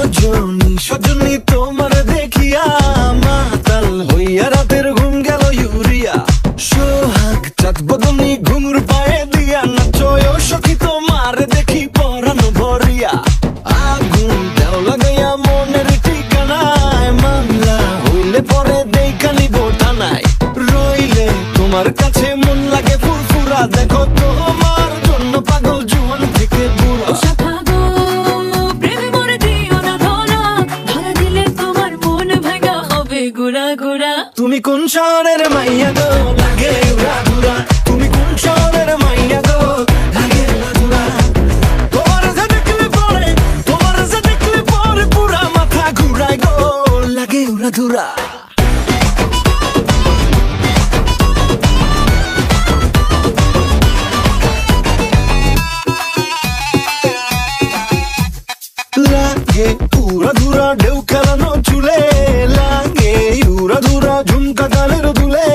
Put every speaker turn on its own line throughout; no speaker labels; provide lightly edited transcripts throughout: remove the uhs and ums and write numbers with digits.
রজনী সজনী তোমার দেখিয়া মাতাল হইয়া রাতের ঘুম গেল ইউরিয়া। সোহাগ চাঁদ বদনী ঘুঙুর পায়ে দিয়া নাচয় সখী তোমার দেখি পরানো ভরিয়া। আগুন দেও লাগাইয়া মনের ঠিকানায় মামলা হইলে পরে দেখানি বোটানায়। রইলে তোমার কাছে মন লাগে ফুরফুরা দেখো তোমার জন্য পাগল জুয়ান থেকে বুড়া। তুমি কোন শহরের মাইয়া গো লাগে উড়া ধুরা, তুমি কোন শহরের মাইয়া গো লাগে উড়া ধুরা। তোমার যে দেখলে পরে, তোমার যে দেখলে পরে পুরা মাথা ঘুরায় গো লাগে উড়া ধুরা। লাগে উড়া ধুরা ঢেউ খেলানো চুলে, লাগে উড়া ধুরা ঝুমকা গালের দুলে,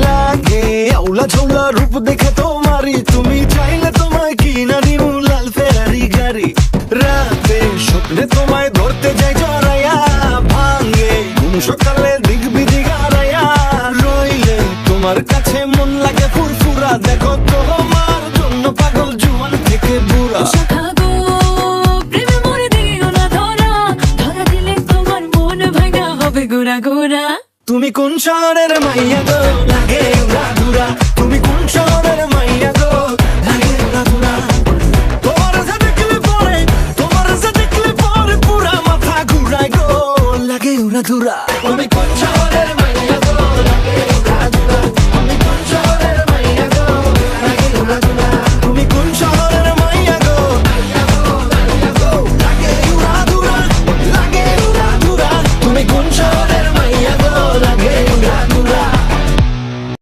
লাগে আউলা ঝৌলা রূপ দেখে তোমারি তুমি চাইলে তোমায় কিনা দিমু লাল ফেরারি গাড়ি। রাতে স্বপ্নে তোমায় ধরতে যাই জড়াইয়া, ভাঙে ঘুম সকালে দিক বিদিক হারাইয়া। রইলে তোমার কাছে মন লাগে ফুরফুরা দেখো তোমার জন্য পাগল জুয়ান থেকে বুড়া। তুমি কোন শহরের মাইয়া গো লাগে উড়া ধুরা, তুমি কোন শহরের মাইয়া গো লাগে উড়া ধুরা। তোমার যে দেখলে পরে, তোমার যে দেখলে পরে পুরা মাথা ঘুরায় গো লাগে উড়া ধুরা। তুমি কোন